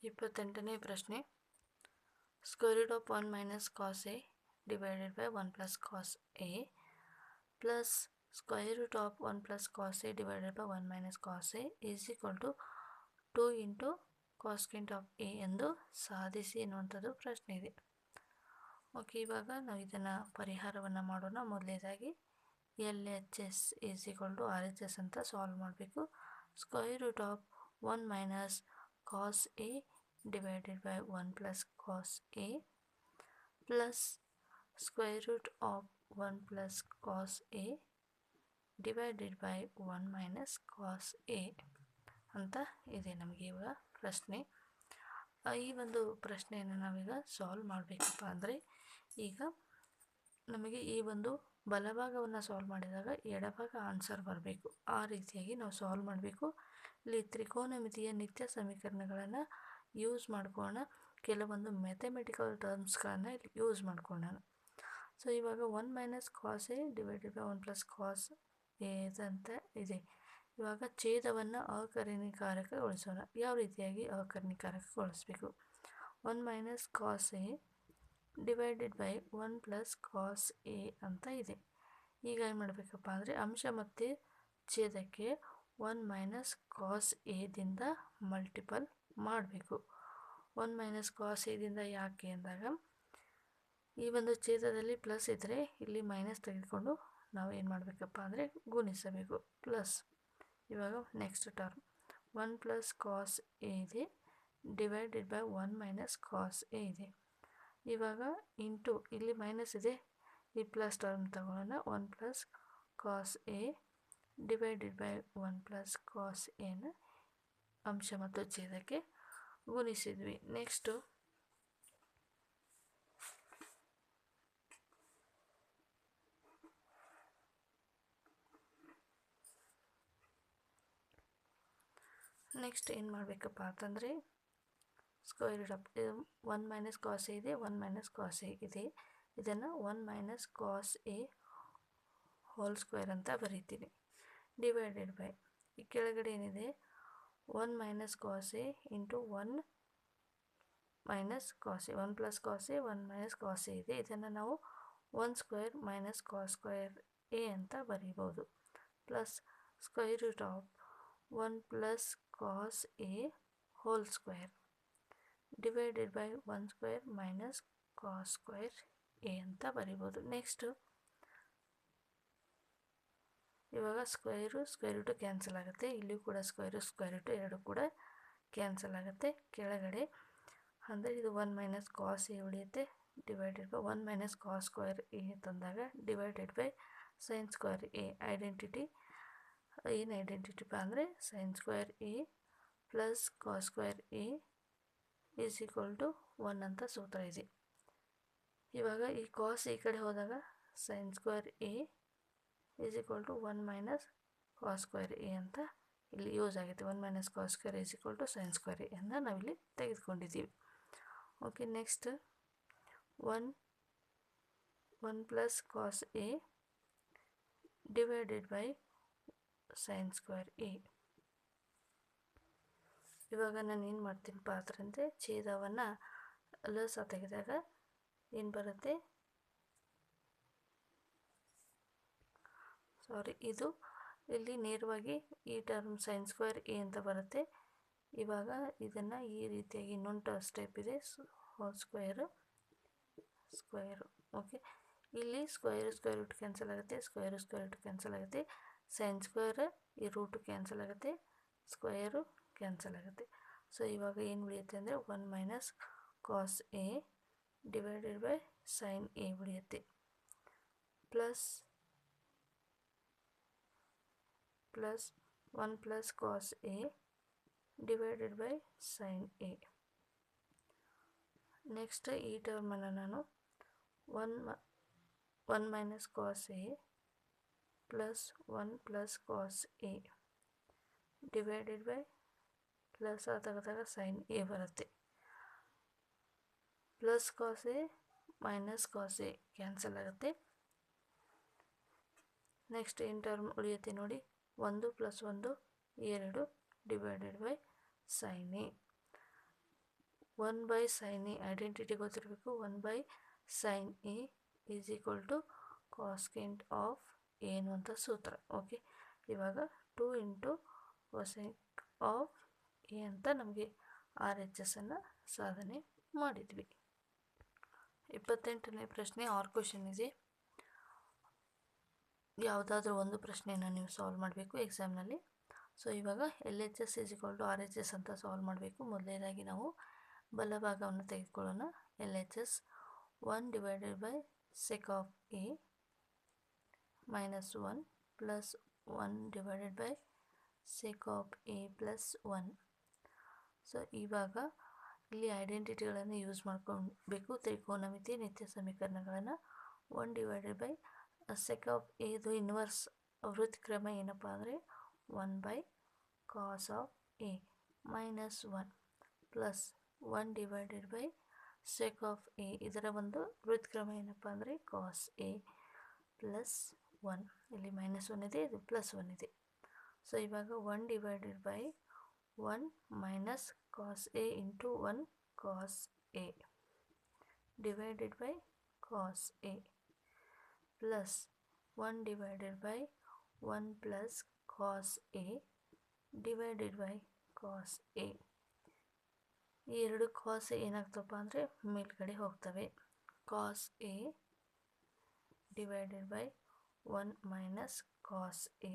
28ನೇ ಪ್ರಶ್ನೆ. Square root of 1 minus cos A divided by 1 plus cos A plus square root of 1 plus cos A divided by 1 minus cos A is equal to 2 into cosecant of A ಎಂದು ಸಾಧಿಸಿ ಎನ್ನುವಂಥದ್ದು ಪ್ರಶ್ನೆ ಇದೆ. Okay, ಇವಾಗ ನಾವು ಇದನ್ನು ಪರಿಹಾರವನ್ನು ಮಾಡೋಣ. ಮೊದಲನೇದಾಗಿ LHS is equal to RHS ಅಂತ ಸಾಲ್ವ್ ಮಾಡಬೇಕು. Square root of 1 minus cos A divided by 1 plus cos A plus square root of 1 plus cos A divided by 1 minus cos A ಅಂತ ಇದೆ ನಮಗೆ ಇವಾಗ ಪ್ರಶ್ನೆ. ಈ ಒಂದು ಪ್ರಶ್ನೆಯನ್ನು ನಾವೀಗ ಸಾಲ್ವ್ ಮಾಡಬೇಕಪ್ಪ ಅಂದರೆ ಈಗ ನಮಗೆ ಈ ಒಂದು ಬಲಭಾಗವನ್ನು ಸಾಲ್ವ್ ಮಾಡಿದಾಗ ಎಡಭಾಗ ಆನ್ಸರ್ ಬರಬೇಕು. ಆ ರೀತಿಯಾಗಿ ನಾವು ಸಾಲ್ವ್ ಮಾಡಬೇಕು. ಇಲ್ಲಿ ತ್ರಿಕೋನಮಿತಿಯ ನಿತ್ಯ ಸಮೀಕರಣಗಳನ್ನು ಯೂಸ್ ಮಾಡ್ಕೊಳ್ಳೋಣ. ಕೆಲವೊಂದು ಮ್ಯಾಥಮೆಟಿಕಲ್ ಟರ್ಮ್ಸ್ಗಳನ್ನು ಇಲ್ಲಿ ಯೂಸ್ ಮಾಡ್ಕೊಳ್ಳೋಣ. ಸೊ ಇವಾಗ 1 minus cos A divided by 1 plus cos A ಅಂತ ಇದೆ. ಇವಾಗ ಛೇದವನ್ನು ಅಕರ್ಣೀಕಾರಕಗೊಳಿಸೋಣ. ಯಾವ ರೀತಿಯಾಗಿ ಅಕರ್ಣೀಕಾರಕಗೊಳಿಸಬೇಕು? 1 minus cos A divided by 1 plus cos A ಅಂತ ಇದೆ. ಈಗ ಏನು ಮಾಡಬೇಕಪ್ಪ ಅಂದರೆ ಅಂಶ ಮತ್ತು ಛೇದಕ್ಕೆ 1 ಮೈನಸ್ ಕಾಸ್ ಎದಿಂದ ಮಲ್ಟಿಪಲ್ ಮಾಡಬೇಕು. 1 ಮೈನಸ್ ಕಾಸ್ ಎದಿಂದ ಯಾಕೆ ಅಂದಾಗ ಈ ಒಂದು ಛೇದದಲ್ಲಿ ಪ್ಲಸ್ ಇದ್ದರೆ ಇಲ್ಲಿ ಮೈನಸ್ ತೆಗೆದುಕೊಂಡು ನಾವು ಏನು ಮಾಡಬೇಕಪ್ಪ ಅಂದರೆ ಗುಣಿಸಬೇಕು. ಪ್ಲಸ್ ಇವಾಗ next term 1 plus cos A ಇದೆ divided by 1 minus cos A ಇದೆ. ಇವಾಗ ಇಂಟು ಇಲ್ಲಿ ಮೈನಸ್ ಇದೆ, ಈ ಪ್ಲಸ್ ಟರ್ಮ್ ತಗೊಳ್ಳೋಣ. 1 plus cos A divided by 1 plus cos ಎನ ಅಂಶ ಮತ್ತು ಛೇದಕ್ಕೆ ಗುಣಿಸಿದ್ವಿ. ನೆಕ್ಸ್ಟ್ ಏನು ಮಾಡಬೇಕಪ್ಪ ಅಂತಂದರೆ square root of 1 minus cos A ಇದೆ, 1 ಮೈನಸ್ ಕಾಸ್ ಎ ಇದೆ. ಇದನ್ನು 1 minus cos A whole square ಅಂತ ಬರೀತೀನಿ. ಡಿವೈಡೆಡ್ ಬೈ ಈ ಕೆಳಗಡೆ ಏನಿದೆ 1 minus cos A into 1 minus cos A, 1 plus cos A 1 minus cos A ಇದೆ. ಇದನ್ನು ನಾವು 1 square minus cos square A ಅಂತ ಬರೀಬೋದು. Plus square root of 1 plus cos A whole square divided by 1 square minus cos square A ಅಂತ ಬರಿಬೋದು. Next ಇವಾಗ square route cancel ಆಗುತ್ತೆ. ಇಲ್ಲಿಯೂ ಕೂಡ ಸ್ಕ್ವೇರ್ ರೂಟು ಎರಡು ಕೂಡ ಕ್ಯಾನ್ಸಲ್ ಆಗುತ್ತೆ. ಕೆಳಗಡೆ ಅಂದರೆ ಇದು 1 ಮೈನಸ್ ಕಾಸ್ ಎ ಉಳಿಯುತ್ತೆ divided by 1 minus cos square A ತಂದಾಗ divided by sine square A. Identity ಏನು ಐಡೆಂಟಿಟಿಪ್ಪ ಅಂದರೆ sine square A plus cos square A is equal to 1 ಅಂತ ಸೂತ್ರ ಇದೆ. ಇವಾಗ ಈ ಕಾಸ್ ಈ ಕಡೆ ಹೋದಾಗ sine square A is equal to 1 minus cos square A ಅಂತ ಇಲ್ಲಿ ಯೂಸ್ ಆಗುತ್ತೆ. 1 minus cos square is equal to sine square A ಅಂತ ನಾವಿಲ್ಲಿ ತೆಗೆದುಕೊಂಡಿದ್ದೀವಿ. Okay, next 1 plus cos A divided by sine square A. ಇವಾಗ ನಾನು ಏನು ಮಾಡ್ತೀನಪ್ಪ ಅದರಂತೆ ಛೇದವನ್ನು ಲಸ ತೆಗೆದಾಗ ಏನು ಬರುತ್ತೆ, ಇದು ಇಲ್ಲಿ ನೇರವಾಗಿ ಈ ಟರ್ಮ್ ಸೈನ್ ಸ್ಕ್ವೇರ್ ಎ ಅಂತ ಬರುತ್ತೆ. ಇವಾಗ ಇದನ್ನು ಈ ರೀತಿಯಾಗಿ ಇನ್ನೊಂದು ಸ್ಟೆಪ್ ಇದೆ, ಸ್ಕ್ವೇರು. ಓಕೆ, ಇಲ್ಲಿ ಸ್ಕ್ವೇರ್ ರೂಟ್ ಕ್ಯಾನ್ಸಲ್ ಆಗುತ್ತೆ, ಸ್ಕ್ವೇರ್ ರೂಟ್ ಕ್ಯಾನ್ಸಲ್ ಆಗುತ್ತೆ, ಸೈನ್ ಸ್ಕ್ವೇರ್ ಈ ರೂಟು ಕ್ಯಾನ್ಸಲ್ ಆಗುತ್ತೆ, ಸ್ಕ್ವೇರು ಕ್ಯಾನ್ಸಲ್ ಆಗುತ್ತೆ. ಸೊ ಇವಾಗ ಏನು ಉಳಿಯುತ್ತೆ ಅಂದರೆ 1 minus cos A divided by sine A ಉಳಿಯುತ್ತೆ. Plus 1 plus cos A divided by sine A. Next ಈ ಟರ್ಮನ್ನು ನಾನು 1 minus cos A plus 1 plus cos A divided by plus ತೆಗೆದಾಗ ಸೈನ್ ಎ ಬರುತ್ತೆ. Plus cos A minus cos A cancel ಆಗುತ್ತೆ. Next ಏನು term ಉಳಿಯುತ್ತೆ ನೋಡಿ, 1 plus 1 2 divided by sine A. 1 by sine A identity ಗೊತ್ತಿರಬೇಕು. 1 by sine A is equal to cosecant of A ಅನ್ನುವಂಥ ಸೂತ್ರ. Okay, ಇವಾಗ 2 ಇಂಟು ಕೊಸೆಕ್ ಆಫ್ ಎ ಅಂತ ನಮಗೆ RHS ಅನ್ನು ಸಾಧನೆ ಮಾಡಿದ್ವಿ. 28ನೇ ಪ್ರಶ್ನೆ ಆರ್ ಕ್ವೆಶ್ಚನ್ ಇದೆ. ಯಾವುದಾದ್ರೂ ಒಂದು ಪ್ರಶ್ನೆಯನ್ನು ನೀವು ಸಾಲ್ವ್ ಮಾಡಬೇಕು ಎಕ್ಸಾಮ್ನಲ್ಲಿ. ಸೊ ಇವಾಗ LHS is equal to RHS ಅಂತ ಸಾಲ್ವ್ ಮಾಡಬೇಕು. ಮೊದಲನೇದಾಗಿ ನಾವು ಬಲಭಾಗವನ್ನು ತೆಗೆದುಕೊಳ್ಳೋಣ. LHS 1 divided by sec of A minus 1 plus 1 divided by sec of A plus 1. So ಇವಾಗ ಇಲ್ಲಿ ಐಡೆಂಟಿಟಿಗಳನ್ನು ಯೂಸ್ ಮಾಡ್ಕೊಬೇಕು. ತ್ರಿಕೋನಮಿತಿ ನಿತ್ಯ ಸಮೀಕರಣಗಳನ್ನು 1 ಡಿವೈಡೆಡ್ ಬೈ ಸೆಕ್ ಆಫ್ ಎದು ಇನ್ವರ್ಸ್ ವೃತ್ಕ್ರಮ ಏನಪ್ಪ ಅಂದರೆ 1 by cos of A minus 1 plus 1 divided by sec of A ಇದರ ಒಂದು ವೃತ್ಕ್ರಮ ಏನಪ್ಪ ಅಂದರೆ ಕಾಸ್ ಎ ಪ್ಲಸ್ 1. ಇಲ್ಲಿ ಮೈನಸ್ 1 ಇದೆ, ಇದು ಪ್ಲಸ್ 1 ಇದೆ. ಸೊ ಇವಾಗ 1 divided by 1 minus cos A into 1 cos A divided by cos A plus 1 divided by 1 plus cos A divided by cos A. ಈ ಎರಡು ಕಾಸ್ ಏನಾಗ್ತಪ್ಪ ಅಂದರೆ ಮೇಲ್ಗಡೆ ಹೋಗ್ತವೆ. Cos A divided by 1 minus cos A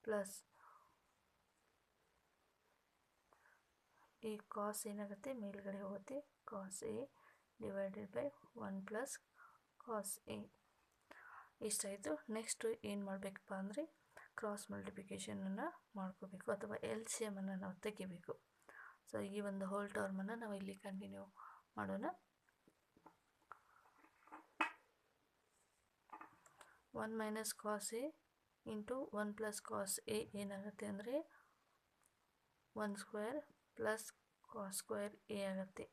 plus ಈ cos ಏನಾಗುತ್ತೆ ಮೇಲ್ಗಡೆ ಹೋಗುತ್ತೆ. Cos A divided by 1 plus cos A ಇಷ್ಟಾಯಿತು. ನೆಕ್ಸ್ಟ್ ಏನು ಮಾಡಬೇಕಪ್ಪ ಅಂದರೆ ಕ್ರಾಸ್ ಮಲ್ಟಿಪ್ಲಿಕೇಶನನ್ನು ಮಾಡ್ಕೋಬೇಕು ಅಥವಾ LCM ಅನ್ನು ನಾವು ತೆಗಿಬೇಕು. ಸೊ ಈ ಒಂದು ಹೋಲ್ ಟರ್ಮನ್ನು ನಾವು ಇಲ್ಲಿ ಕಂಟಿನ್ಯೂ ಮಾಡೋಣ. 1 minus cos A into 1 plus cos A ಏನಾಗುತ್ತೆ ಅಂದರೆ 1 square plus cos square A ಆಗುತ್ತೆ.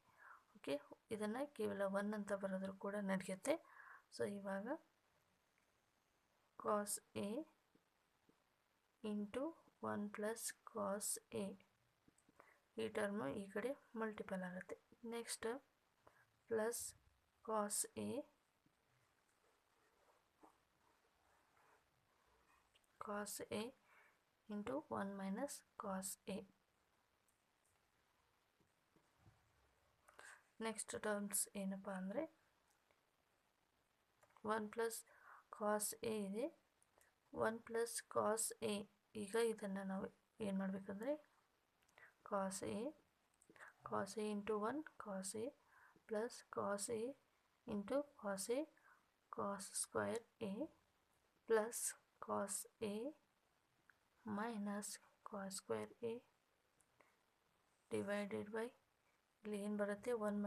ಓಕೆ, ಇದನ್ನು ಕೇವಲ 1 ಅಂತ ಬರೋದ್ರೂ ಕೂಡ ನಡೆಯುತ್ತೆ. ಸೊ ಇವಾಗ cos A into 1 plus cos A ಈ ಟರ್ಮು ಈ ಕಡೆ ಮಲ್ಟಿಪಲ್ ಆಗುತ್ತೆ. Next plus cos A into 1 minus cos A. Next terms ಏನಪ್ಪ ಅಂದರೆ 1 ಪ್ಲಸ್ ಕಾಸ್ ಎ ಇದೆ, 1 ಪ್ಲಸ್ ಕಾಸ್ ಎ. ಈಗ ಇದನ್ನು ನಾವು ಏನು ಮಾಡಬೇಕಂದ್ರೆ cos A into 1 cos A plus cos A into cos A cos square A plus cos A minus cos square A divided by ಇಲ್ಲಿ ಏನು ಬರುತ್ತೆ 1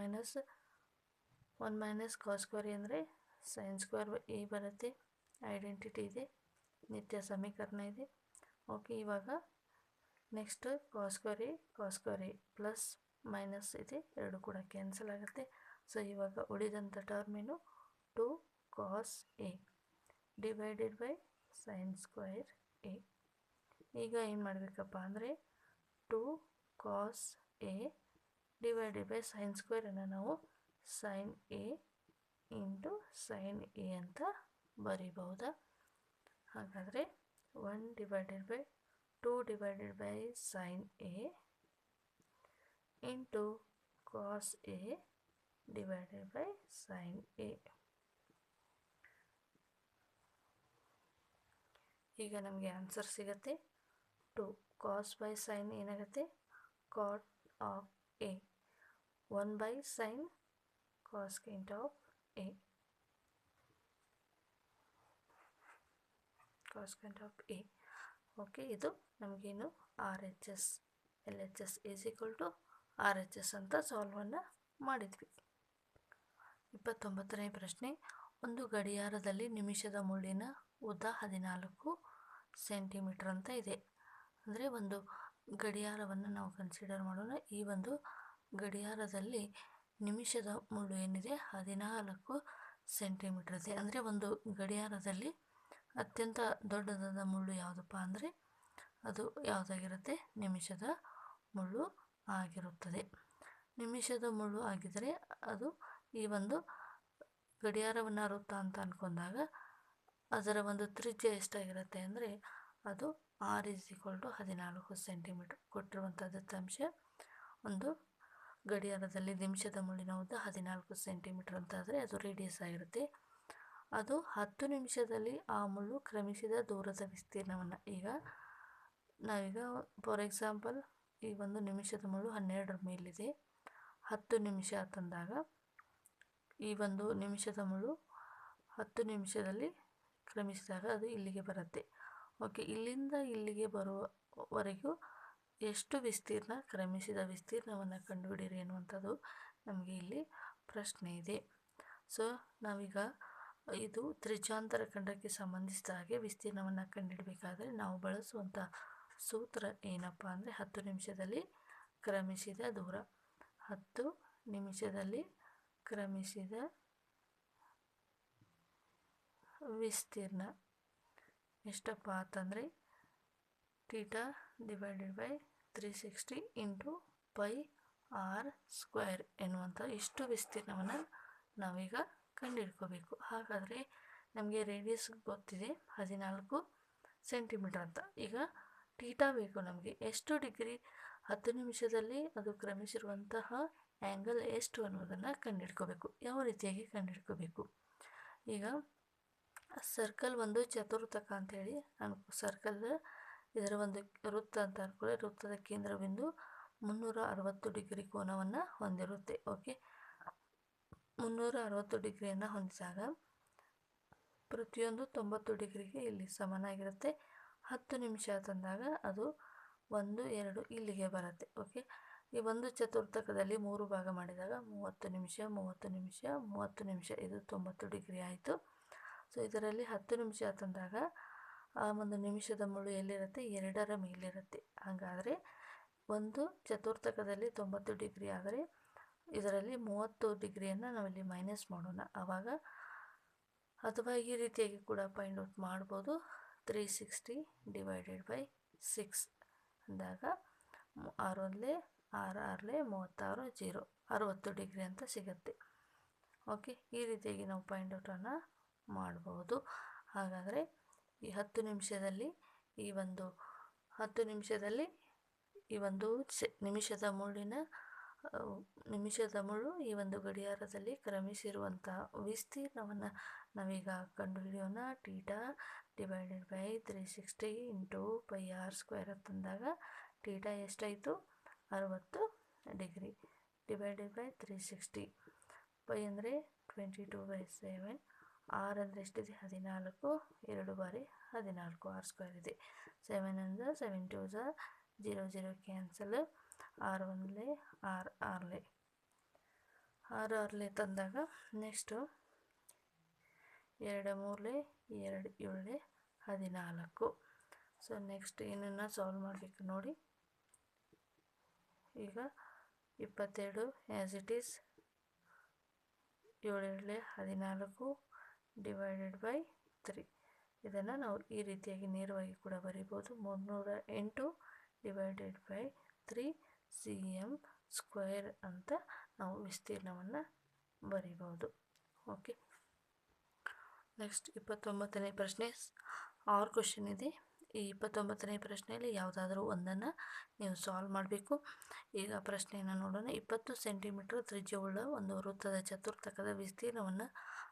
ಮೈನಸ್ ಕಾಸ್ ಸ್ಕ್ವೇರ್ ಎ ಅಂದರೆ ಸೈನ್ ಸ್ಕ್ವೇರ್ ಎ ಬರುತ್ತೆ. ಐಡೆಂಟಿಟಿ ಇದೆ, ನಿತ್ಯ ಸಮೀಕರಣ ಇದೆ. Okay, ಇವಾಗ next cos square A plus minus ಇದೆ, ಎರಡು ಕೂಡ ಕ್ಯಾನ್ಸಲ್ ಆಗುತ್ತೆ. ಸೊ ಇವಾಗ ಉಳಿದಂಥ ಟರ್ಮ್ ಏನು 2 cos A divided by sine square A. ಈಗ ಏನು ಮಾಡಬೇಕಪ್ಪ ಅಂದರೆ 2 cos A divided by sine ಸ್ಕ್ವೇರನ್ನು ನಾವು sine A into sine A ಅಂತ ಬರೀಬಹುದಾ? ಹಾಗಾದರೆ 1 divided by 2 divided by sine A into cos A divided by sine A. ಈಗ ನಮಗೆ ಆನ್ಸರ್ ಸಿಗುತ್ತೆ 2 ಕಾಸ್ ಬೈ ಸೈನ್ ಏನಾಗುತ್ತೆ cot of A 1 by sine cosecant of A cosecant of A. Okay, ಇದು ನಮಗೇನು RHS LHS is equal to RHS ಅಂತ ಸಾಲ್ವನ್ನು ಮಾಡಿದ್ವಿ. 29ನೇ ಪ್ರಶ್ನೆ. ಒಂದು ಗಡಿಯಾರದಲ್ಲಿ ನಿಮಿಷದ ಮುಳ್ಳಿನ ಉದ್ದ 14 ಸೆಂಟಿಮೀಟರ್ ಅಂತ ಇದೆ. ಅಂದರೆ ಒಂದು ಗಡಿಯಾರವನ್ನು ನಾವು ಕನ್ಸಿಡರ್ ಮಾಡೋಣ. ಈ ಒಂದು ಗಡಿಯಾರದಲ್ಲಿ ನಿಮಿಷದ ಮುಳ್ಳು ಏನಿದೆ 14 ಸೆಂಟಿಮೀಟರ್ ಇದೆ. ಅಂದರೆ ಒಂದು ಗಡಿಯಾರದಲ್ಲಿ ಅತ್ಯಂತ ದೊಡ್ಡದಾದ ಮುಳ್ಳು ಯಾವುದಪ್ಪ ಅಂದರೆ ಅದು ಯಾವುದಾಗಿರುತ್ತೆ ನಿಮಿಷದ ಮುಳ್ಳು ಆಗಿರುತ್ತದೆ. ನಿಮಿಷದ ಮುಳ್ಳು ಆಗಿದ್ದರೆ ಅದು ಈ ಒಂದು ಗಡಿಯಾರವನ್ನು ವೃತ್ತ ಅಂತ ಅಂದ್ಕೊಂಡಾಗ ಅದರ ಒಂದು ತ್ರಿಜ್ಯ ಎಷ್ಟಾಗಿರುತ್ತೆ ಅಂದರೆ ಅದು R = 14 ಸೆಂಟಿಮೀಟರ್. ಕೊಟ್ಟಿರುವಂಥ ದತ್ತಾಂಶ ಒಂದು ಗಡಿಯಾರದಲ್ಲಿ ನಿಮಿಷದ ಮುಳ್ಳಿನ ಉದ್ದ 14 ಸೆಂಟಿಮೀಟರ್ ಅಂತಾದರೆ ಅದು ರೇಡಿಯಸ್ ಆಗಿರುತ್ತೆ. ಅದು 10 ನಿಮಿಷದಲ್ಲಿ ಆ ಮುಳ್ಳು ಕ್ರಮಿಸಿದ ದೂರದ ವಿಸ್ತೀರ್ಣವನ್ನು ನಾವೀಗ ಫಾರ್ ಎಕ್ಸಾಂಪಲ್ ಈ ಒಂದು ನಿಮಿಷದ ಮುಳ್ಳು 12ರ ಮೇಲಿದೆ. 10 ನಿಮಿಷ ತಂದಾಗ ಈ ಒಂದು ನಿಮಿಷದ ಮುಳ್ಳು 10 ನಿಮಿಷದಲ್ಲಿ ಕ್ರಮಿಸಿದಾಗ ಅದು ಇಲ್ಲಿಗೆ ಬರುತ್ತೆ. ಓಕೆ, ಇಲ್ಲಿಂದ ಇಲ್ಲಿಗೆ ಬರುವವರೆಗೂ ಎಷ್ಟು ವಿಸ್ತೀರ್ಣ, ಕ್ರಮಿಸಿದ ವಿಸ್ತೀರ್ಣವನ್ನು ಕಂಡುಹಿಡಿಯಿರಿ ಎನ್ನುವಂಥದ್ದು ನಮಗೆ ಇಲ್ಲಿ ಪ್ರಶ್ನೆ ಇದೆ. ಸೊ ನಾವೀಗ ಇದು ತ್ರಿಜ್ಯಾಂತರ ಖಂಡಕ್ಕೆ ಸಂಬಂಧಿಸಿದ ಹಾಗೆ ವಿಸ್ತೀರ್ಣವನ್ನು ಕಂಡುಹಿಡಬೇಕಾದ್ರೆ ನಾವು ಬಳಸುವಂಥ ಸೂತ್ರ ಏನಪ್ಪ ಅಂದರೆ 10 ನಿಮಿಷದಲ್ಲಿ ಕ್ರಮಿಸಿದ ದೂರ. 10 ನಿಮಿಷದಲ್ಲಿ ಕ್ರಮಿಸಿದ ವಿಸ್ತೀರ್ಣ ಎಷ್ಟಪ್ಪ ಅಂತಂದರೆ θ/360 × πr² ಎನ್ನುವಂಥ ಇಷ್ಟು ವಿಸ್ತೀರ್ಣವನ್ನು ನಾವೀಗ ಕಂಡುಹಿಡ್ಕೋಬೇಕು. ಹಾಗಾದರೆ ನಮಗೆ ರೇಡಿಯಸ್ ಗೊತ್ತಿದೆ 14 ಸೆಂಟಿಮೀಟರ್ ಅಂತ. ಈಗ ಥೀಟಾ ಬೇಕು ನಮಗೆ. ಎಷ್ಟು ಡಿಗ್ರಿ 10 ನಿಮಿಷದಲ್ಲಿ ಅದು ಕ್ರಮಿಸಿರುವಂತಹ ಆ್ಯಂಗಲ್ ಎಷ್ಟು ಅನ್ನೋದನ್ನು ಕಂಡುಹಿಡ್ಕೋಬೇಕು. ಯಾವ ರೀತಿಯಾಗಿ ಕಂಡುಹಿಡ್ಕೋಬೇಕು? ಈಗ ಸರ್ಕಲ್ ಒಂದು ಚತುರ್ಥಕ ಅಂಥೇಳಿ ಸರ್ಕಲ್ ಇದರ ಒಂದು ವೃತ್ತ ಅಂತ ಅಂದ್ಕೊಳ್ಳಿ. ವೃತ್ತದ ಕೇಂದ್ರ ಬಿಂದು 360 ಡಿಗ್ರಿ ಕೋನವನ್ನು ಹೊಂದಿರುತ್ತೆ. ಓಕೆ, 360 ಡಿಗ್ರಿಯನ್ನು ಹೊಂದಿದಾಗ ಪ್ರತಿಯೊಂದು 90 ಡಿಗ್ರಿಗೆ ಇಲ್ಲಿ ಸಮನಾಗಿರುತ್ತೆ. 10 ನಿಮಿಷ ತಂದಾಗ ಅದು 1, 2 ಇಲ್ಲಿಗೆ ಬರುತ್ತೆ. ಓಕೆ, ಈ ಒಂದು ಚತುರ್ಥಕದಲ್ಲಿ 3 ಭಾಗ ಮಾಡಿದಾಗ 30 ನಿಮಿಷ, 30 ನಿಮಿಷ, 30 ನಿಮಿಷ, ಇದು 90 ಡಿಗ್ರಿ ಆಯಿತು. ಸೊ ಇದರಲ್ಲಿ 10 ನಿಮಿಷ ತಂದಾಗ ಆ ಒಂದು ನಿಮಿಷದ ಮುಳ್ಳು ಎಲ್ಲಿರುತ್ತೆ? 2ರ ಮೇಲಿರುತ್ತೆ. ಹಾಗಾದರೆ ಒಂದು ಚತುರ್ಥಕದಲ್ಲಿ 90 ಡಿಗ್ರಿ ಆದರೆ ಇದರಲ್ಲಿ 30 ಡಿಗ್ರಿಯನ್ನು ನಾವಿಲ್ಲಿ ಮೈನಸ್ ಮಾಡೋಣ. ಆವಾಗ ಅಥವಾ ಈ ರೀತಿಯಾಗಿ ಕೂಡ ಫೈಂಡ್ ಔಟ್ ಮಾಡ್ಬೋದು. 360 / 6 ಅಂದಾಗ 6 1 6 6 36 0 60 ಡಿಗ್ರಿ ಅಂತ ಸಿಗುತ್ತೆ. ಓಕೆ, ಈ ರೀತಿಯಾಗಿ ನಾವು ಫೈಂಡ್ ಔಟನ್ನು ಮಾಡ್ಬೋದು. ಹಾಗಾದರೆ ಈ 10 ನಿಮಿಷದಲ್ಲಿ ಈ ಒಂದು 10 ನಿಮಿಷದಲ್ಲಿ ಈ ಒಂದು ನಿಮಿಷದ ಮುಳ್ಳು ಈ ಒಂದು ಗಡಿಯಾರದಲ್ಲಿ ಕ್ರಮಿಸಿರುವಂಥ ವಿಸ್ತೀರ್ಣವನ್ನು ನಾವೀಗ ಕಂಡುಹಿಡಿಯೋಣ. θ/360 × πr² ಅಂತಂದಾಗ ಥೀಟಾ ಎಷ್ಟಾಯಿತು? 60 ಡಿಗ್ರಿ / 360. π ಅಂದರೆ 22/7. r ಅಂದರೆ ಎಷ್ಟಿದೆ? 14. 2 ಬಾರಿ 14 r² ಇದೆ. 7 ಅಂದರೆ 7 2 0 0 ಕ್ಯಾನ್ಸಲ್. 6 1 6 6 6 6 ತಂದಾಗ ನೆಕ್ಸ್ಟು 2 3 2 7 14. ಸೊ ನೆಕ್ಸ್ಟ್ ಏನನ್ನು ಸಾಲ್ವ್ ಮಾಡಬೇಕು ನೋಡಿ. ಈಗ 22 ಆ್ಯಸ್ ಇಟ್ ಈಸ್ 7 2 14 / 3. ಇದನ್ನು ನಾವು ಈ ರೀತಿಯಾಗಿ ನೇರವಾಗಿ ಕೂಡ ಬರಿಬೋದು. 308 / 3 cm² ಅಂತ ನಾವು ವಿಸ್ತೀರ್ಣವನ್ನು ಬರಿಬೋದು. ಓಕೆ, ನೆಕ್ಸ್ಟ್ 29ನೇ ಪ್ರಶ್ನೆ ಆರ್ ಕ್ವಶನ್ ಇದೆ. ಈ 29ನೇ ಪ್ರಶ್ನೆಯಲ್ಲಿ ಯಾವುದಾದ್ರೂ ಒಂದನ್ನು ನೀವು ಸಾಲ್ವ್ ಮಾಡಬೇಕು. ಈಗ ಪ್ರಶ್ನೆಯನ್ನು ನೋಡೋಣ. 20 ಸೆಂಟಿಮೀಟರ್ ತ್ರಿಜ್ಯವುಳ್ಳ ಒಂದು ವೃತ್ತದ ಚತುರ್ಥಕದ ವಿಸ್ತೀರ್ಣವನ್ನು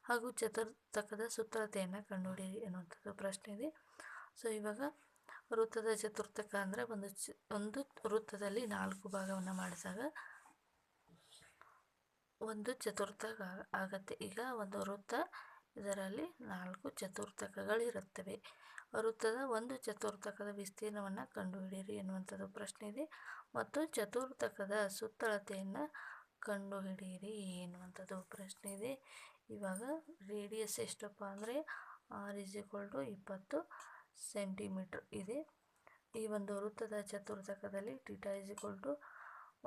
ಹಾಗೂ ಚತುರ್ಥಕದ ಸುತ್ತಳತೆಯನ್ನು ಕಂಡುಹಿಡಿಯಿರಿ ಎನ್ನುವಂಥದ್ದು ಪ್ರಶ್ನೆ ಇದೆ. ಸೊ ಇವಾಗ ವೃತ್ತದ ಚತುರ್ಥಕ ಅಂದರೆ ಒಂದು ವೃತ್ತದಲ್ಲಿ 4 ಭಾಗವನ್ನು ಮಾಡಿದಾಗ ಒಂದು ಚತುರ್ಥಕ ಆಗತ್ತೆ. ಈಗ ಒಂದು ವೃತ್ತ, ಇದರಲ್ಲಿ 4 ಚತುರ್ಥಕಗಳಿರುತ್ತವೆ. ವೃತ್ತದ ಒಂದು ಚತುರ್ಥಕದ ವಿಸ್ತೀರ್ಣವನ್ನು ಕಂಡುಹಿಡಿಯಿರಿ ಎನ್ನುವಂಥದ್ದು ಪ್ರಶ್ನೆ ಇದೆ. ಮತ್ತು ಚತುರ್ಥಕದ ಸುತ್ತಳತೆಯನ್ನು ಕಂಡುಹಿಡಿಯಿರಿ ಎನ್ನುವಂಥದ್ದು ಪ್ರಶ್ನೆ ಇದೆ. ಇವಾಗ ರೇಡಿಯಸ್ ಎಷ್ಟಪ್ಪ ಅಂದರೆ R = 20 ಸೆಂಟಿಮೀಟರ್ ಇದೆ. ಈ ಒಂದು ವೃತ್ತದ ಚತುರ್ಥಕದಲ್ಲಿ θ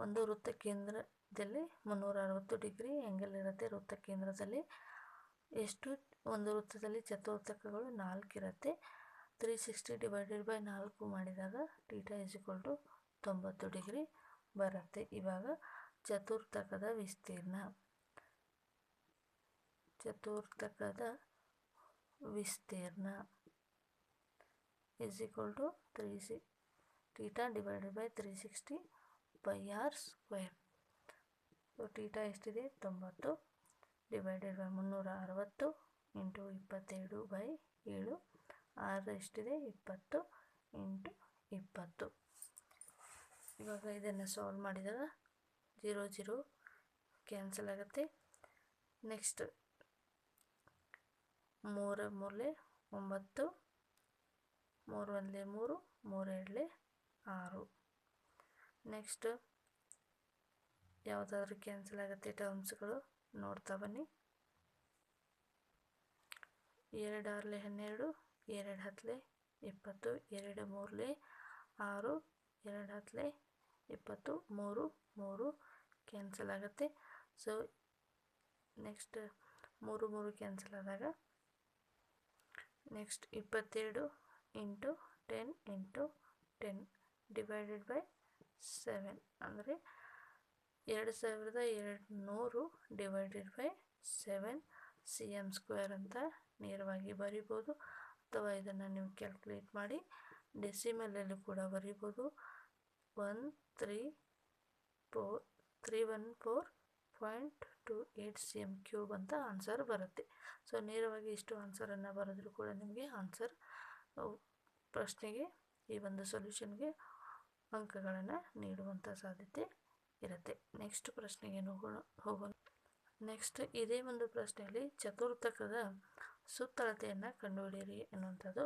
ಒಂದು ವೃತ್ತ ಕೇಂದ್ರದಲ್ಲಿ 360 ಡಿಗ್ರಿ ಆ್ಯಂಗಲ್ ಇರುತ್ತೆ. ವೃತ್ತ ಕೇಂದ್ರದಲ್ಲಿ ಎಷ್ಟು? ಒಂದು ವೃತ್ತದಲ್ಲಿ ಚತುರ್ಥಕಗಳು 4 ಇರುತ್ತೆ. 360 / 4 ಮಾಡಿದಾಗ θ = 90 ಡಿಗ್ರಿ ಬರುತ್ತೆ. ಇವಾಗ ಚತುರ್ಥಕದ ವಿಸ್ತೀರ್ಣ is equal to theta divided by 360 pi r square. So theta ಎಷ್ಟಿದೆ 90 ಡಿವೈಡೆಡ್ ಬೈ 360 ಇಂಟು 22/7. ಆರ್ ಎಷ್ಟಿದೆ 20 ಇಂಟು 20. ಇವಾಗ ಇದನ್ನು ಸಾಲ್ವ್ ಮಾಡಿದಾಗ 0 0 ಕ್ಯಾನ್ಸಲ್ ಆಗುತ್ತೆ. ನೆಕ್ಸ್ಟ್ 3 ಮೂರಲೆ 9, 3 1 3, 3 2 6. ನೆಕ್ಸ್ಟ್ ಯಾವುದಾದ್ರೂ ಕ್ಯಾನ್ಸಲ್ ಆಗುತ್ತೆ ಟರ್ಮ್ಸ್ಗಳು ನೋಡ್ತಾ ಬನ್ನಿ. 2 6 12, 2 10 20, 2 3 6, 2 10 20, 3 3 ಕ್ಯಾನ್ಸಲ್ ಆಗುತ್ತೆ. ಸೊ ನೆಕ್ಸ್ಟ್ 3 3 ಕ್ಯಾನ್ಸಲ್ ಆದಾಗ next 22 into 10 into 10 divided by 7 ಅಂದರೆ 2200 ಡಿವೈಡೆಡ್ ಬೈ 7 cm² ಅಂತ ನೇರವಾಗಿ ಬರಿಬೋದು. ಅಥವಾ ಇದನ್ನು ನೀವು ಕ್ಯಾಲ್ಕುಲೇಟ್ ಮಾಡಿ ಡೆಸಿಮಲಲ್ಲಿ ಕೂಡ ಬರಿಬೋದು. 314.28 cm³ ಅಂತ ಆನ್ಸರ್ ಬರುತ್ತೆ. ಸೊ ನೇರವಾಗಿ ಇಷ್ಟು ಆನ್ಸರನ್ನು ಬರೆದ್ರೂ ಕೂಡ ನಿಮಗೆ ಆನ್ಸರ್ ಪ್ರಶ್ನೆಗೆ ಈ ಒಂದು ಸೊಲ್ಯೂಷನ್ಗೆ ಅಂಕಗಳನ್ನು ನೀಡುವಂಥ ಸಾಧ್ಯತೆ ಇರುತ್ತೆ. ನೆಕ್ಸ್ಟ್ ಪ್ರಶ್ನೆಗೆ ಹೋಗೋಣ. ನೆಕ್ಸ್ಟ್ ಇದೇ ಒಂದು ಪ್ರಶ್ನೆಯಲ್ಲಿ ಚತುರ್ಥಕದ ಸುತ್ತಳತೆಯನ್ನು ಕಂಡುಹಿಡಿಯಿರಿ ಎನ್ನುವಂಥದ್ದು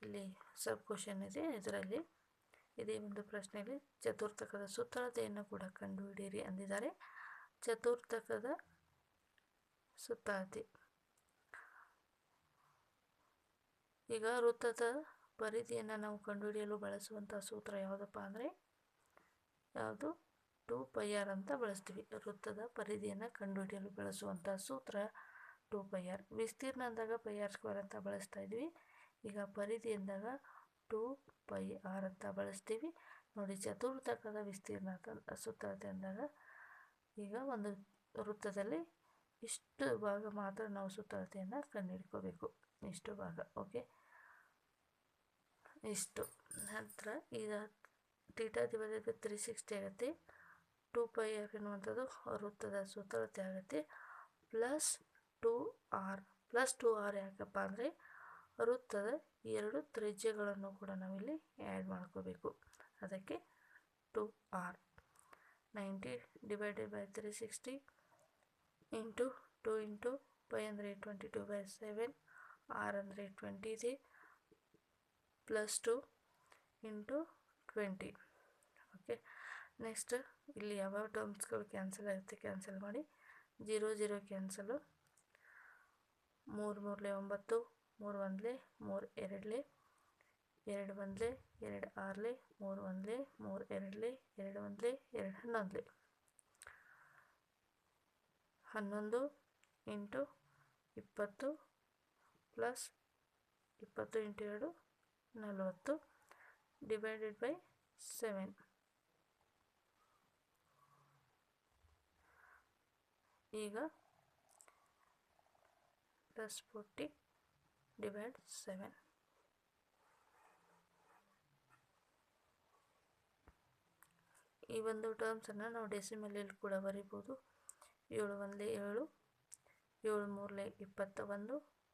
ಇಲ್ಲಿ ಸಬ್ ಕ್ವಶನ್ ಇದೆ. ಇದರಲ್ಲಿ ಇದೇ ಒಂದು ಪ್ರಶ್ನೆಯಲ್ಲಿ ಚತುರ್ಥಕದ ಸುತ್ತಳತೆಯನ್ನು ಕೂಡ ಕಂಡುಹಿಡಿಯಿರಿ ಅಂದಿದ್ದಾರೆ. ಚತುರ್ಥಕದ ಸುತ್ತಳತೆ, ಈಗ ವೃತ್ತದ ಪರಿಧಿಯನ್ನು ನಾವು ಕಂಡುಹಿಡಿಯಲು ಬಳಸುವಂಥ ಸೂತ್ರ ಯಾವುದಪ್ಪ ಅಂದರೆ ಯಾವುದು 2πr ಅಂತ ಬಳಸ್ತೀವಿ. ವೃತ್ತದ ಪರಿಧಿಯನ್ನು ಕಂಡುಹಿಡಿಯಲು ಬಳಸುವಂಥ ಸೂತ್ರ 2πr. ವಿಸ್ತೀರ್ಣ ಅಂದಾಗ πr² ಅಂತ ಬಳಸ್ತಾ ಇದ್ವಿ. ಈಗ ಪರಿಧಿ ಅಂದಾಗ 2πr ಅಂತ ಬಳಸ್ತೀವಿ. ನೋಡಿ, ಚತುರ್ಥಕದ ವಿಸ್ತೀರ್ಣ ಸುತ್ತಳತೆ ಅಂದಾಗ ಈಗ ಒಂದು ವೃತ್ತದಲ್ಲಿ ಇಷ್ಟು ಭಾಗ ಮಾತ್ರ ನಾವು ಸುತ್ತಳತೆಯನ್ನು ಕಂಡುಹಿಡ್ಕೋಬೇಕು. ಇಷ್ಟು ಭಾಗ, ಓಕೆ, ಇಷ್ಟು. ನಂತರ ಈಗ ಥೀಟಾ ಡಿವೈಡೆಡ್ ಬೈ 360 ಆಗುತ್ತೆ. 2πr ಎನ್ನುವಂಥದ್ದು ವೃತ್ತದ ಸುತ್ತಳತೆ ಆಗುತ್ತೆ. ಪ್ಲಸ್ 2r ಯಾಕಪ್ಪ ಅಂದರೆ ವೃತ್ತದ 2 ತ್ರಿಜ್ಯಗಳನ್ನು ಕೂಡ ನಾವಿಲ್ಲಿ ಆ್ಯಡ್ ಮಾಡ್ಕೋಬೇಕು. ಅದಕ್ಕೆ 2r. 90 divided by 360 into 2 into π ಅಂದರೆ 22/7, r ಅಂದರೆ 20 ಇದೆ, ಪ್ಲಸ್ 2 ಇಂಟು 20. ಓಕೆ, ನೆಕ್ಸ್ಟ್ ಇಲ್ಲಿ ಯಾವ ಟರ್ಮ್ಸ್ಗಳು ಕ್ಯಾನ್ಸಲ್ ಆಗುತ್ತೆ ಕ್ಯಾನ್ಸಲ್ ಮಾಡಿ. 0 0 cancel. 3 3 9, 3 1 3 2, 2 1 2 6, 3 1 3 2, 2 1 2 11. 11 into 20 plus 20 into 2 40 divided by 7. ಈಗ ಪ್ಲಸ್ 40 ಡಿವೈಡ್ 7. ಈ ಒಂದು ಟರ್ಮ್ಸನ್ನು ನಾವು ಡೆಸಿಮಲಲ್ಲಿ ಕೂಡ ಬರಿಬೋದು. 7 1 7, 7 3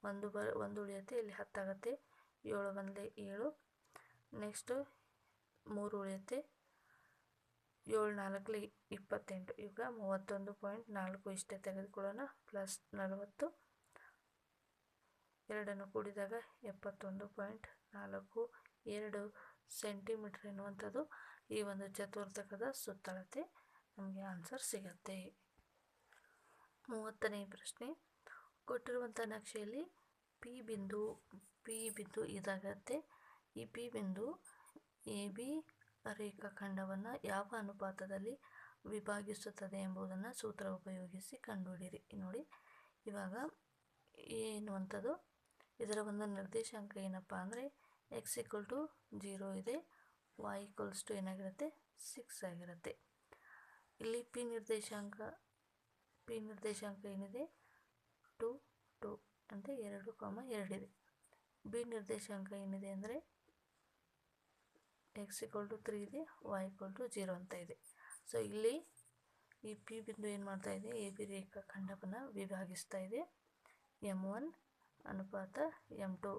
21, 1 ಉಳಿಯುತ್ತೆ, ಇಲ್ಲಿ 10 ಆಗುತ್ತೆ. 7 1 7, ನೆಕ್ಸ್ಟು 3 ಉಳಿಯುತ್ತೆ, 7 4 28. ಈಗ 31.4 ಇಷ್ಟೇ ತೆಗೆದುಕೊಳ್ಳೋಣ. ಪ್ಲಸ್ 40, ಎರಡನ್ನು ಕೂಡಿದಾಗ 71.42 ಸೆಂಟಿಮೀಟರ್ ಎನ್ನುವಂಥದ್ದು ಈ ಒಂದು ಚತುರ್ಥಕದ ಸುತ್ತಳತೆ ನಮಗೆ ಆನ್ಸರ್ ಸಿಗತ್ತೆ. 30ನೇ ಪ್ರಶ್ನೆ, ಕೊಟ್ಟಿರುವಂಥ ನಕ್ಷೆಯಲ್ಲಿ ಪಿ ಬಿಂದು ಇದಾಗತ್ತೆ. ಈ ಪಿ ಬಿಂದು AB ರೇಖಾಖಂಡವನ್ನು ಯಾವ ಅನುಪಾತದಲ್ಲಿ ವಿಭಾಗಿಸುತ್ತದೆ ಎಂಬುದನ್ನು ಸೂತ್ರ ಉಪಯೋಗಿಸಿ ಕಂಡುಹಿಡಿಯಿರಿ. ನೋಡಿ, ಇವಾಗ ಎ ಎನ್ನುವಂಥದ್ದು ಇದರ ಒಂದು ನಿರ್ದೇಶಾಂಕ ಏನಪ್ಪ ಅಂದರೆ x = 0 ಇದೆ, y = ಏನಾಗಿರುತ್ತೆ 6 ಆಗಿರುತ್ತೆ. ಇಲ್ಲಿ ಪಿ ನಿರ್ದೇಶಾಂಕ ಏನಿದೆ 2 2 ಅಂದರೆ 2, 2 ಇದೆ. ಬಿ ನಿರ್ದೇಶಾಂಕ ಏನಿದೆ ಅಂದರೆ x = 3 ಇದೆ, y = 0 ಅಂತ ಇದೆ. ಸೊ ಇಲ್ಲಿ ಈ ಪಿ ಬಿಂದು ಏನು ಮಾಡ್ತಾ ಇದೆ, ಎ ಬಿ ರೇಖಾಖಂಡವನ್ನು ವಿಭಾಗಿಸ್ತಾ ಇದೆ. M1 ಅನುಪಾತ M2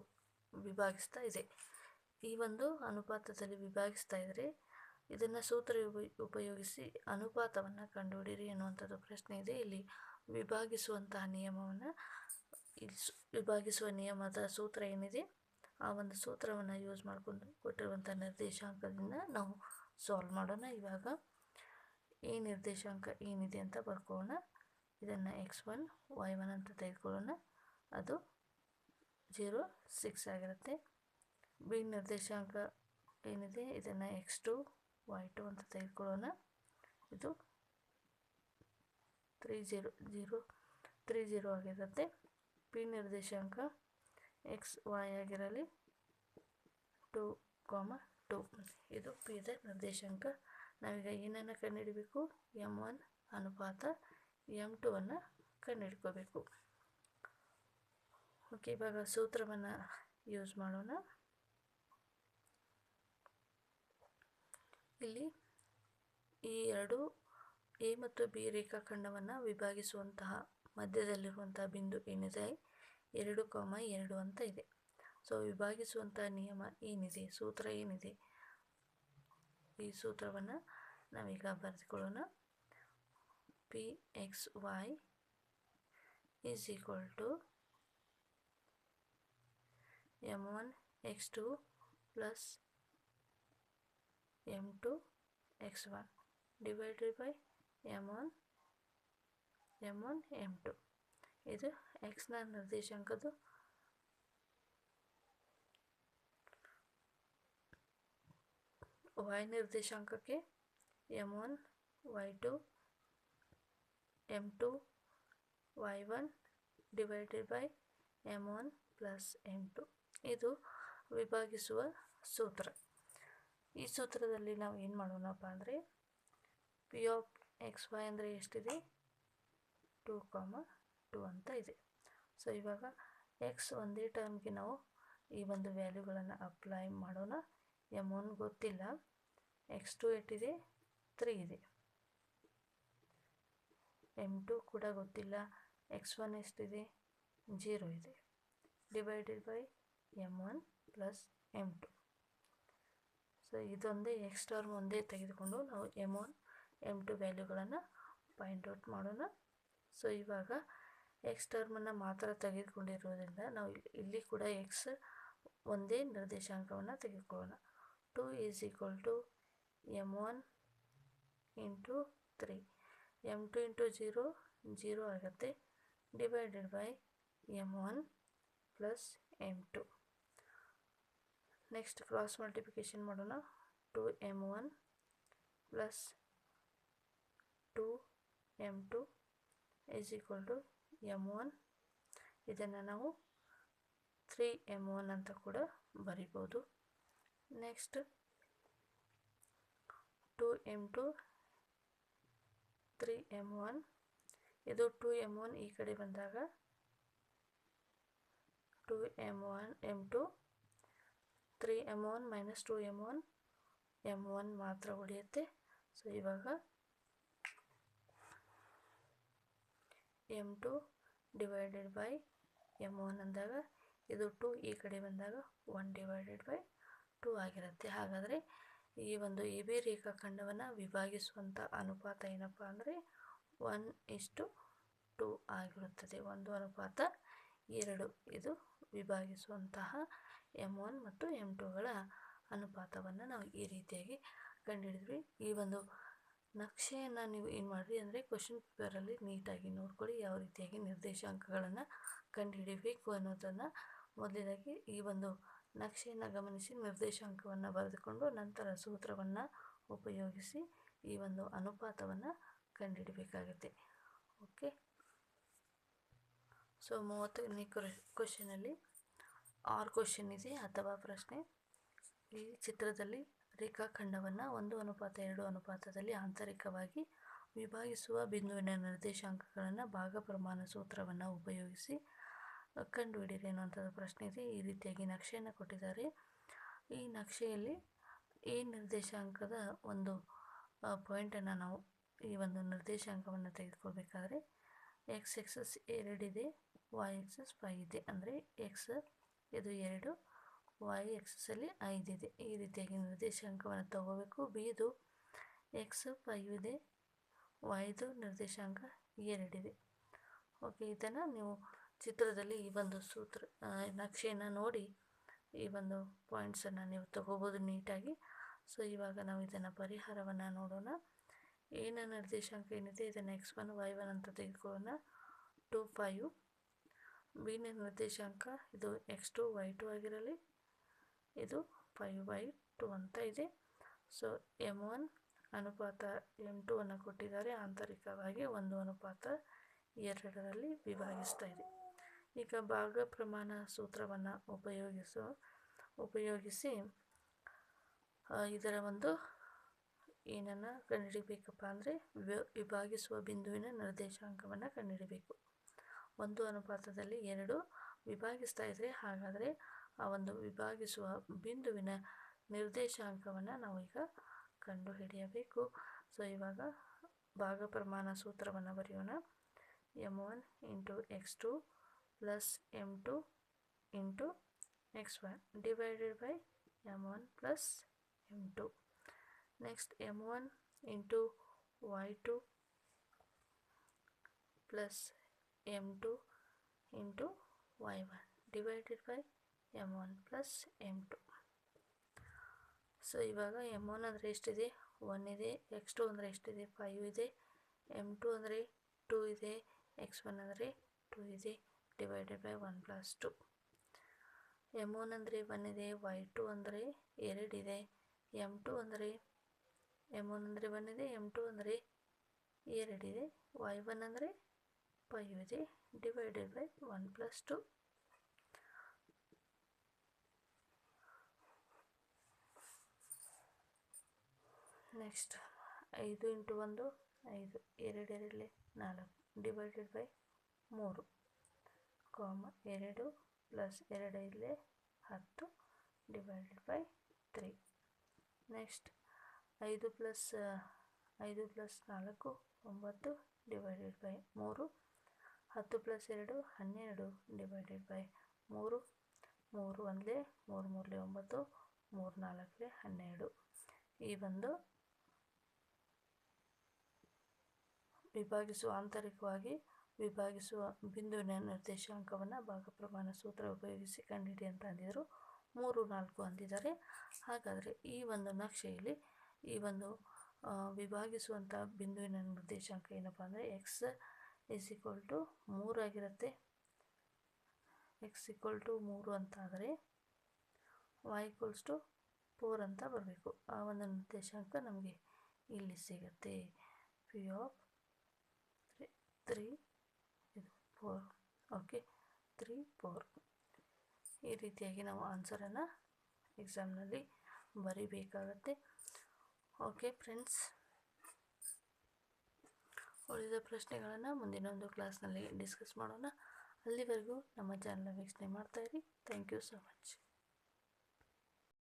ವಿಭಾಗಿಸ್ತಾ ಇದೆ. ಈ ಒಂದು ಅನುಪಾತದಲ್ಲಿ ವಿಭಾಗಿಸ್ತಾ ಇದ್ದರೆ ಇದನ್ನು ಸೂತ್ರ ಉಪಯೋಗಿಸಿ ಅನುಪಾತವನ್ನು ಕಂಡುಹಿಡಿಯಿರಿ ಎನ್ನುವಂಥದ್ದು ಪ್ರಶ್ನೆ ಇದೆ. ಇಲ್ಲಿ ವಿಭಾಗಿಸುವಂತಹ ನಿಯಮವನ್ನು ವಿಭಾಗಿಸುವ ನಿಯಮದ ಸೂತ್ರ ಏನಿದೆ ಆ ಒಂದು ಸೂತ್ರವನ್ನು ಯೂಸ್ ಮಾಡಿಕೊಂಡು ಕೊಟ್ಟಿರುವಂಥ ನಿರ್ದೇಶಾಂಕದಿಂದ ನಾವು ಸಾಲ್ವ್ ಮಾಡೋಣ. ಇವಾಗ ಈ ನಿರ್ದೇಶಾಂಕ ಏನಿದೆ ಅಂತ ಬರ್ಕೊಳ್ಳೋಣ. ಇದನ್ನು x1 y1 ಅಂತ ತೆಗೆದುಕೊಳ್ಳೋಣ. ಅದು 0 6 ಆಗಿರುತ್ತೆ. ಬಿ ನಿರ್ದೇಶಾಂಕ ಏನಿದೆ ಇದನ್ನು x2 y2 ಅಂತ ತೆಗೆದುಕೊಳ್ಳೋಣ. ಇದು 3 0 ಆಗಿರುತ್ತೆ. ಪಿ ನಿರ್ದೇಶಾಂಕ x y ಆಗಿರಲಿ 2, 2 ಇದು ಪಿ ದ ನಿರ್ದೇಶಾಂಕ. ನಾವೀಗ ಏನನ್ನು ಕಂಡುಹಿಡಬೇಕು, M1 ಅನುಪಾತ M2 ಅನ್ನು ಕಂಡುಹಿಡ್ಕೋಬೇಕು. ಓಕೆ, ಇವಾಗ ಸೂತ್ರವನ್ನು ಯೂಸ್ ಮಾಡೋಣ. ಇಲ್ಲಿ ಈ ಎರಡು ಎ ಮತ್ತು ಬಿ ರೇಖಾಖಂಡವನ್ನು ವಿಭಾಗಿಸುವಂತಹ ಮಧ್ಯದಲ್ಲಿರುವಂತಹ ಬಿಂದು ಏನಿದೆ 2, 2 ಅಂತ ಇದೆ. ಸೊ ವಿಭಾಗಿಸುವಂತಹ ನಿಯಮ ಏನಿದೆ, ಸೂತ್ರ ಏನಿದೆ, ಈ ಸೂತ್ರವನ್ನು ನಾವೀಗ ಬರೆದುಕೊಳ್ಳೋಣ. P X Y is equal to M1 x2 plus M2 x1 divided by M1 M2. ಇದು ಎಕ್ಸ್ನ ನಿರ್ದೇಶಾಂಕದ್ದು. y ನಿರ್ದೇಶಾಂಕಕ್ಕೆ M1 y2 M2 y1 divided by M1 plus M2. ಇದು ವಿಭಾಗಿಸುವ ಸೂತ್ರ. ಈ ಸೂತ್ರದಲ್ಲಿ ನಾವು ಏನು ಮಾಡೋಣಪ್ಪ ಅಂದರೆ ಪಿ ಆಫ್ ಎಕ್ಸ್ ವೈ ಅಂದರೆ ಎಷ್ಟಿದೆ, 2, 2 ಅಂತ ಇದೆ. ಸೊ ಇವಾಗ ಎಕ್ಸ್ ಒಂದೇ ಟರ್ಮ್ಗೆ ನಾವು ಈ ಒಂದು ವ್ಯಾಲ್ಯೂಗಳನ್ನು ಅಪ್ಲೈ ಮಾಡೋಣ. M1 ಗೊತ್ತಿಲ್ಲ, x2 ಎಷ್ಟಿದೆ, 3 ಇದೆ. M2 ಕೂಡ ಗೊತ್ತಿಲ್ಲ, x1 ಎಷ್ಟಿದೆ, 0 ಇದೆ. Divided by M1 plus M2. So ಇದೊಂದೇ ಎಕ್ಸ್ ಟರ್ಮ್ ಒಂದೇ ತೆಗೆದುಕೊಂಡು ನಾವು M1 M2 ವ್ಯಾಲ್ಯೂಗಳನ್ನು ಫೈಂಡ್ ಔಟ್ ಮಾಡೋಣ. ಸೊ ಇವಾಗ ಎಕ್ಸ್ ಟರ್ಮನ್ನು ಮಾತ್ರ ತೆಗೆದುಕೊಂಡಿರೋದ್ರಿಂದ ನಾವು ಇಲ್ಲಿ ಕೂಡ ಎಕ್ಸ್ ಒಂದೇ ನಿರ್ದೇಶಾಂಕವನ್ನು ತೆಗೆದುಕೊಳ್ಳೋಣ. 2 is equal to M1 into 3. M2 into 0 0 ಆಗುತ್ತೆ. Divided by M1 plus M2. Next cross multiplication ಮಾಡೋಣ. 2M1 plus 2M2 is equal to M1. ಇದನ್ನು ನಾವು 3M1 ಅಂತ ಕೂಡ ಬರಿಬೋದು. Next 2M2 3M1. ಇದು 2M1 ಈ ಕಡೆ ಬಂದಾಗ 2M1 M2 3M1 minus 2M1 M1 ಮಾತ್ರ ಉಳಿಯುತ್ತೆ. ಸೊ ಇವಾಗ M2 ಡಿವೈಡೆಡ್ ಬೈ M1 ಅಂದಾಗ ಇದು 2 ಈ ಕಡೆ ಬಂದಾಗ 1 ಡಿವೈಡೆಡ್ ಬೈ 2 ಆಗಿರುತ್ತೆ. ಹಾಗಾದರೆ ಈ ಒಂದು ಎ ಬಿ ರೇಖಾಖಂಡವನ್ನು ವಿಭಾಗಿಸುವಂಥ ಅನುಪಾತ ಏನಪ್ಪ ಅಂದರೆ 1:2 ಆಗಿರುತ್ತದೆ. 1:2 ಇದು ವಿಭಾಗಿಸುವಂತಹ M1 ಮತ್ತು M2ಗಳ ಅನುಪಾತವನ್ನು ನಾವು ಈ ರೀತಿಯಾಗಿ ಕಂಡುಹಿಡಿದ್ವಿ. ಈ ಒಂದು ನಕ್ಷೆಯನ್ನು ನೀವು ಏನು ಮಾಡಿರಿ ಅಂದರೆ ಕ್ವಶನ್ ಪೇಪರಲ್ಲಿ ನೀಟಾಗಿ ನೋಡ್ಕೊಳ್ಳಿ, ಯಾವ ರೀತಿಯಾಗಿ ನಿರ್ದೇಶಾಂಕಗಳನ್ನು ಕಂಡುಹಿಡಿಯಬೇಕು ಅನ್ನೋದನ್ನು. ಮೊದಲನೇದಾಗಿ ಈ ಒಂದು ನಕ್ಷೆಯನ್ನು ಗಮನಿಸಿ ನಿರ್ದೇಶಾಂಕವನ್ನು ಬರೆದುಕೊಂಡು ನಂತರ ಸೂತ್ರವನ್ನು ಉಪಯೋಗಿಸಿ ಈ ಒಂದು ಅನುಪಾತವನ್ನು ಕಂಡುಹಿಡಬೇಕಾಗುತ್ತೆ. ಓಕೆ, ಸೊ 30ನೇ ಕ್ವಶನಲ್ಲಿ ಕ್ವಶನ್ ಇದೆ ಅಥವಾ ಪ್ರಶ್ನೆ. ಈ ಚಿತ್ರದಲ್ಲಿ ರೇಖಾಖಂಡವನ್ನು 1:2 ಅನುಪಾತದಲ್ಲಿ ಆಂತರಿಕವಾಗಿ ವಿಭಾಗಿಸುವ ಬಿಂದುವಿನ ನಿರ್ದೇಶಾಂಕಗಳನ್ನು ಭಾಗ ಪ್ರಮಾಣ ಸೂತ್ರವನ್ನು ಉಪಯೋಗಿಸಿ ಕಂಡುಹಿಡಿಯಿರಿ ಅನ್ನುವಂಥದ್ದು ಪ್ರಶ್ನೆ ಇದೆ. ಈ ರೀತಿಯಾಗಿ ನಕ್ಷೆಯನ್ನು ಕೊಟ್ಟಿದ್ದಾರೆ. ಈ ನಕ್ಷೆಯಲ್ಲಿ ಈ ನಿರ್ದೇಶಾಂಕದ ಒಂದು ಪಾಯಿಂಟನ್ನು ನಾವು ಈ ಒಂದು ನಿರ್ದೇಶಾಂಕವನ್ನು ತೆಗೆದುಕೊಳ್ಬೇಕಾದ್ರೆ ಎಕ್ಸ್ ಎಕ್ಸಸ್ 2 ಇದೆ, ವೈ ಎಕ್ಸಸ್ 5 ಇದೆ. ಅಂದರೆ ಎಕ್ಸ್ ಇದು 2, ವೈ ಎಕ್ಸಸ್ಸಲ್ಲಿ 5 ಇದೆ. ಈ ರೀತಿಯಾಗಿ ನಿರ್ದೇಶಾಂಕವನ್ನು ತಗೋಬೇಕು. ಬಿದು ಎಕ್ಸ್ 5 ಇದೆ, ವೈದು ನಿರ್ದೇಶಾಂಕ 2 ಇದೆ. ಓಕೆ, ಇದನ್ನು ನೀವು ಚಿತ್ರದಲ್ಲಿ ಈ ಒಂದು ಸೂತ್ರ ನಕ್ಷೆಯನ್ನು ನೋಡಿ ಈ ಒಂದು ಪಾಯಿಂಟ್ಸನ್ನು ನೀವು ತಗೋಬೋದು ನೀಟಾಗಿ. ಸೊ ಇವಾಗ ನಾವು ಇದನ್ನು ಪರಿಹಾರವನ್ನು ನೋಡೋಣ. ಎನ ನಿರ್ದೇಶಾಂಕ ಏನಿದೆ ಇದನ್ನು x1 y1 ಅಂತ ತೆಗೆದುಕೊಳ್ಳೋಣ. 2 5. ಬಿನ ನಿರ್ದೇಶಾಂಕ ಇದು x2 y2 ಆಗಿರಲಿ, ಇದು 5/2 ಅಂತ ಇದೆ. ಸೊ m1 ಅನುಪಾತ m2 ಅನ್ನು ಕೊಟ್ಟಿದ್ದಾರೆ. ಆಂತರಿಕವಾಗಿ 1:2 ವಿಭಾಗಿಸ್ತಾ ಇದೆ. ಈಗ ಭಾಗ ಪ್ರಮಾಣ ಸೂತ್ರವನ್ನು ಉಪಯೋಗಿಸಿ ಇದರ ಒಂದು ಏನನ್ನು ಕಂಡುಹಿಡಿಬೇಕಪ್ಪ ಅಂದರೆ ವಿಭಾಗಿಸುವ ಬಿಂದುವಿನ ನಿರ್ದೇಶಾಂಕವನ್ನು ಕಂಡುಹಿಡಿಬೇಕು. 1:2 ವಿಭಾಗಿಸ್ತಾ ಇದ್ದರೆ ಹಾಗಾದರೆ ಆ ಒಂದು ವಿಭಾಗಿಸುವ ಬಿಂದುವಿನ ನಿರ್ದೇಶಾಂಕವನ್ನು ನಾವು ಈಗ ಕಂಡುಹಿಡಿಯಬೇಕು. ಸೊ ಇವಾಗ ಭಾಗ ಪ್ರಮಾಣ ಸೂತ್ರವನ್ನು ಬರೆಯೋಣ. m1 × x2 + m2 × x1 divided by m1 + m2. Next m1 × y2 + m2 × y1 divided by m1 + m2. So ಇವಾಗ m1 ಅಂದರೆ ಎಷ್ಟಿದೆ? 1 ಇದೆ. x2 ಅಂದರೆ ಎಷ್ಟಿದೆ? 5 ಇದೆ. m2 ಅಂದರೆ 2 ಇದೆ. x1 ಅಂದರೆ 2 ಇದೆ. Divided by 1 + 2. m1 ಅಂದರೆ 1 ಇದೆ. y2 ಅಂದರೆ 2 ಇದೆ. m1 ಅಂದರೆ 1 ಇದೆ. m2 ಅಂದರೆ 2 ಇದೆ. y1 ಅಂದರೆ 5 ಇದೆ. Divided by 1 + 2. Next 5 × 1 5, 2 2 4 divided by 3, 2 + 2 5 10 divided by 3. Next 5 + 4 9 divided by 3, 10 + 2 12 divided by 3, 3 1 3 3 9, 3 4 12. ಈ ಒಂದು ಆಂತರಿಕವಾಗಿ ವಿಭಾಗಿಸುವ ಬಿಂದುವಿನ ನಿರ್ದೇಶಾಂಕವನ್ನು ಭಾಗ ಪ್ರಮಾಣ ಸೂತ್ರ ಉಪಯೋಗಿಸಿ ಕಂಡುಹಿಡಿ ಅಂತ ಅಂದಿದ್ರು. 3 4 ಅಂದಿದ್ದಾರೆ. ಹಾಗಾದರೆ ಈ ಒಂದು ನಕ್ಷೆಯಲ್ಲಿ ಈ ಒಂದು ವಿಭಾಗಿಸುವಂಥ ಬಿಂದುವಿನ ನಿರ್ದೇಶಾಂಕ ಏನಪ್ಪ ಅಂದರೆ x = 3 ಆಗಿರುತ್ತೆ. x = 3 ಅಂತ ಆದರೆ y = 4 ಅಂತ ಬರಬೇಕು. ಆ ಒಂದು ನಿರ್ದೇಶಾಂಕ ನಮಗೆ ಇಲ್ಲಿ ಸಿಗುತ್ತೆ. p of 3 ಇದು 4. ಓಕೆ, 3 4. ಈ ರೀತಿಯಾಗಿ ನಾವು ಆನ್ಸರನ್ನು ಎಕ್ಸಾಮ್ನಲ್ಲಿ ಬರೀಬೇಕಾಗತ್ತೆ. ಓಕೆ ಫ್ರೆಂಡ್ಸ್, ಉಳಿದ ಪ್ರಶ್ನೆಗಳನ್ನು ಮುಂದಿನ ಒಂದು ಕ್ಲಾಸ್ನಲ್ಲಿ ಡಿಸ್ಕಸ್ ಮಾಡೋಣ. ಅಲ್ಲಿವರೆಗೂ ನಮ್ಮ ಚಾನಲ್ ವೀಕ್ಷಣೆ ಮಾಡ್ತಾಯಿರಿ. Thank you so much.